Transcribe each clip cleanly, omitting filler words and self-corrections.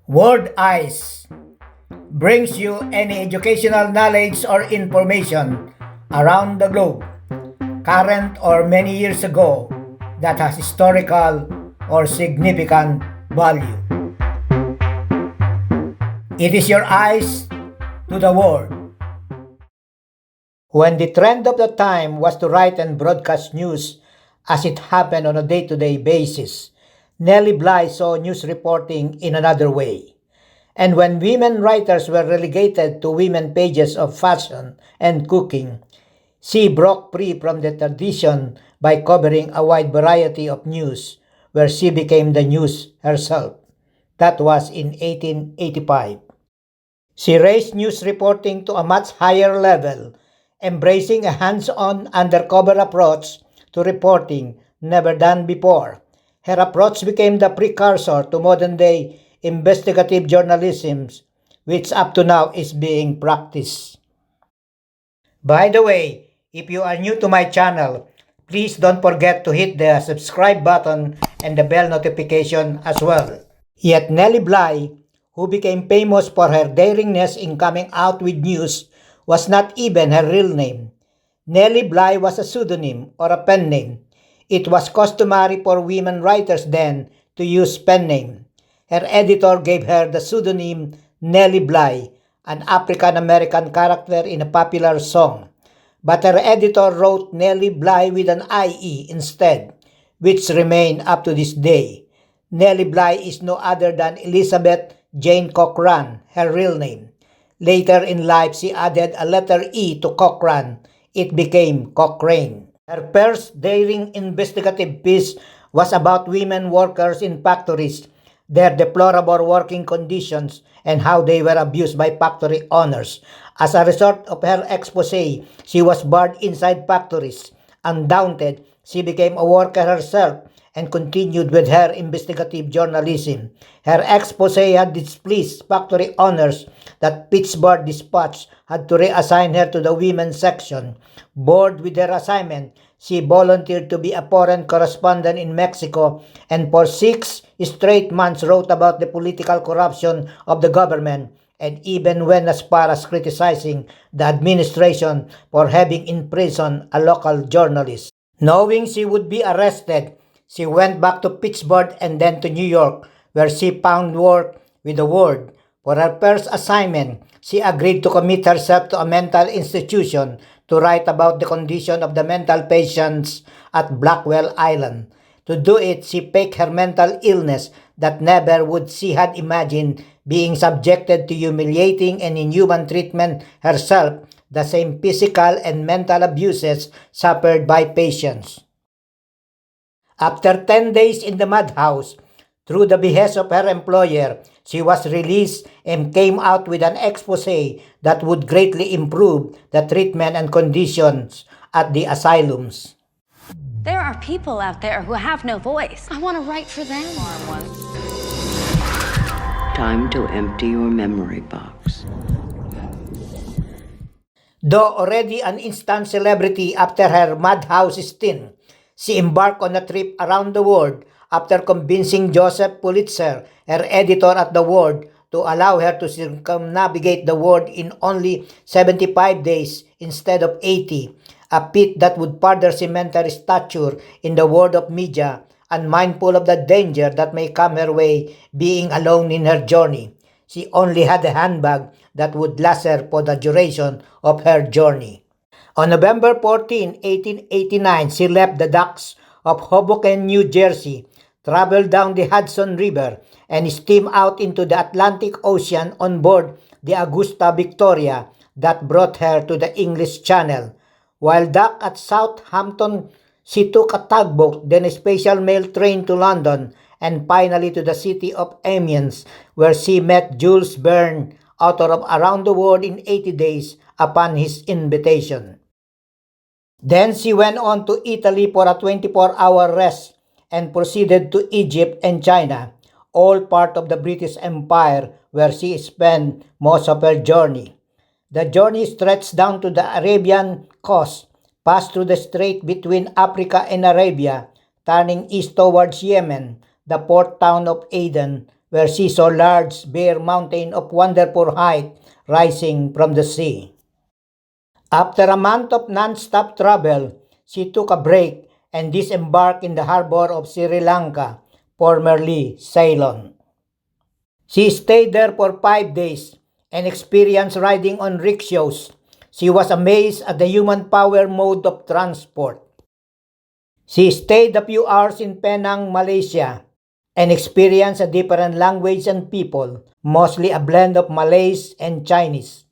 World Eyes brings you any educational knowledge or information around the globe, current or many years ago, that has historical or significant value. It is your eyes to the world. When the trend of the time was to write and broadcast news as it happened on a day-to-day basis, Nellie Bly saw news reporting in another way. And when women writers were relegated to women pages of fashion and cooking, she broke free from the tradition by covering a wide variety of news, where she became the news herself. That was in 1885. She raised news reporting to a much higher level, embracing a hands-on undercover approach to reporting never done before. Her approach became the precursor to modern-day investigative journalism, which up to now is being practiced. By the way, if you are new to my channel, please don't forget to hit the subscribe button and the bell notification as well. Yet Nellie Bly, who became famous for her daringness in coming out with news, was not even her real name. Nellie Bly was a pseudonym or a pen name. It was customary for women writers then to use pen name. Her editor gave her the pseudonym Nellie Bly, an African-American character in a popular song. But her editor wrote Nellie Bly with an IE instead, which remain up to this day. Nellie Bly is no other than Elizabeth Jane Cochran, her real name. Later in life, she added a letter E to Cochran. It became Cochrane. Her first daring investigative piece was about women workers in factories, their deplorable working conditions, and how they were abused by factory owners. As a result of her expose, she was barred inside factories. Undaunted, she became a worker herself and continued with her investigative journalism. Her expose had displeased factory owners that Pittsburgh Dispatch had to reassign her to the women's section. Bored with her assignment, she volunteered to be a foreign correspondent in Mexico and for 6 straight months wrote about the political corruption of the government and even went as far as criticizing the administration for having imprisoned a local journalist. Knowing she would be arrested, she went back to Pittsburgh and then to New York, where she found work with the Word. For her first assignment, she agreed to commit herself to a mental institution to write about the condition of the mental patients at Blackwell Island. To do it, she faked her mental illness that never would she had imagined being subjected to humiliating and inhuman treatment herself, the same physical and mental abuses suffered by patients. After 10 days in the madhouse, through the behest of her employer, she was released and came out with an expose that would greatly improve the treatment and conditions at the asylums. There are people out there who have no voice. I want to write for them. Time to empty your memory box. Though already an instant celebrity after her madhouse stint, she embarked on a trip around the world after convincing Joseph Pulitzer, her editor at The World, to allow her to circumnavigate the world in only 75 days instead of 80, a feat that would further cement her stature in the world of media, unmindful of the danger that may come her way being alone in her journey. She only had a handbag that would last her for the duration of her journey. On November 14, 1889, she left the docks of Hoboken, New Jersey, traveled down the Hudson River, and steamed out into the Atlantic Ocean on board the Augusta Victoria that brought her to the English Channel. While docked at Southampton, she took a tugboat, then a special mail train to London, and finally to the city of Amiens, where she met Jules Verne, author of Around the World in 80 Days, upon his invitation. Then she went on to Italy for a 24-hour rest and proceeded to Egypt and China, all part of the British Empire, where she spent most of her journey. The journey stretched down to the Arabian coast, passed through the strait between Africa and Arabia, turning east towards Yemen, the port town of Aden, where she saw large bare mountain of wonderful height rising from the sea. After a month of non-stop travel, she took a break and disembarked in the harbor of Sri Lanka, formerly Ceylon. She stayed there for 5 days and experienced riding on rickshaws. She was amazed at the human power mode of transport. She stayed a few hours in Penang, Malaysia, and experienced a different language and people, mostly a blend of Malays and Chinese.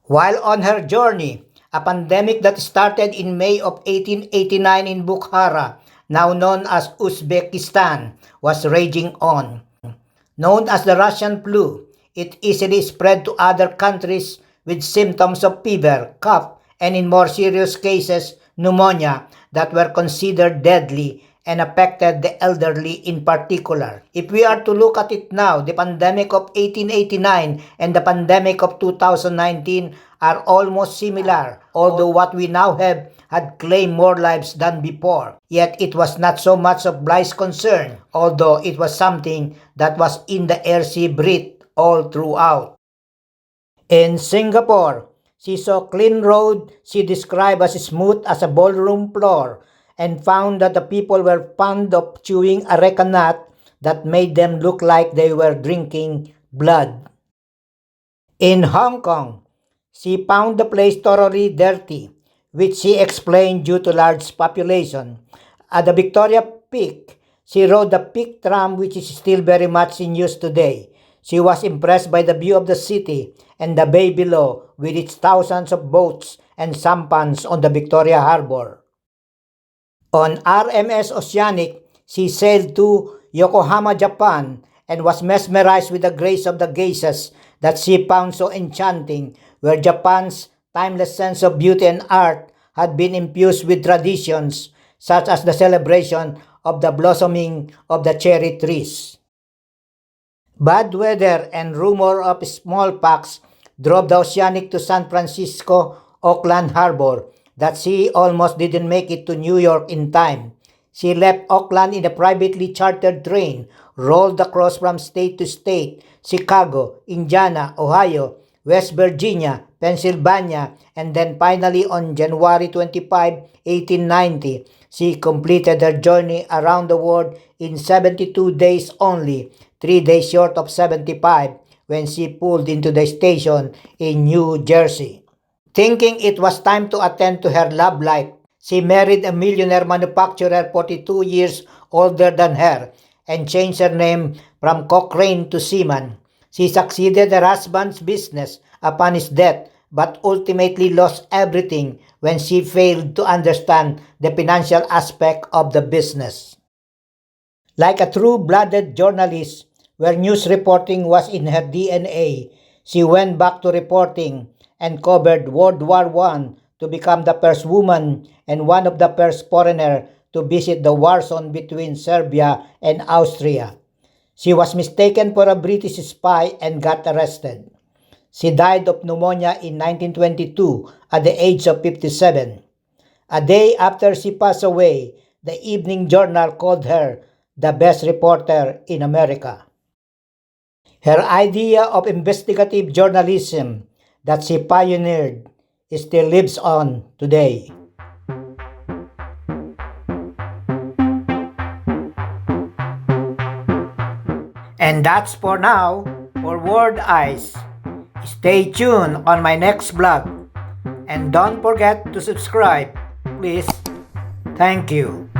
While on her journey, a pandemic that started in May of 1889 in Bukhara, now known as Uzbekistan, was raging on. Known as the Russian flu, it easily spread to other countries with symptoms of fever, cough, and in more serious cases, pneumonia that were considered deadly and affected the elderly in particular. If we are to look at it now, the pandemic of 1889 and the pandemic of 2019 are almost similar, although what we now have had claimed more lives than before. Yet it was not so much of Bly's concern, although it was something that was in the air she breathed all throughout. In Singapore, she saw clean road she described as smooth as a ballroom floor, and found that the people were fond of chewing areca nut that made them look like they were drinking blood. In Hong Kong, she found the place thoroughly dirty, which she explained due to large population. At the Victoria Peak, she rode the Peak tram, which is still very much in use today. She was impressed by the view of the city and the bay below with its thousands of boats and sampans on the Victoria Harbour. On RMS Oceanic, she sailed to Yokohama, Japan, and was mesmerized with the grace of the geishas that she found so enchanting, where Japan's timeless sense of beauty and art had been infused with traditions such as the celebration of the blossoming of the cherry trees. Bad weather and rumor of smallpox drove the Oceanic to San Francisco, Oakland Harbor, that she almost didn't make it to New York in time. She left Oakland in a privately chartered train, rolled across from state to state, Chicago, Indiana, Ohio, West Virginia, Pennsylvania, and then finally on January 25, 1890, she completed her journey around the world in 72 days only, 3 days short of 75, when she pulled into the station in New Jersey. Thinking it was time to attend to her love life, she married a millionaire manufacturer 42 years older than her and changed her name from Cochrane to Seaman. She succeeded her husband's business upon his death, but ultimately lost everything when she failed to understand the financial aspect of the business. Like a true-blooded journalist, where news reporting was in her DNA, she went back to reporting and covered World War I to become the first woman and one of the first foreigners to visit the war zone between Serbia and Austria. She was mistaken for a British spy and got arrested. She died of pneumonia in 1922 at the age of 57. A day after she passed away, the Evening Journal called her the best reporter in America. Her idea of investigative journalism that she pioneered still lives on today. And that's for now for World Eyes. Stay tuned on my next vlog. And don't forget to subscribe, please. Thank you.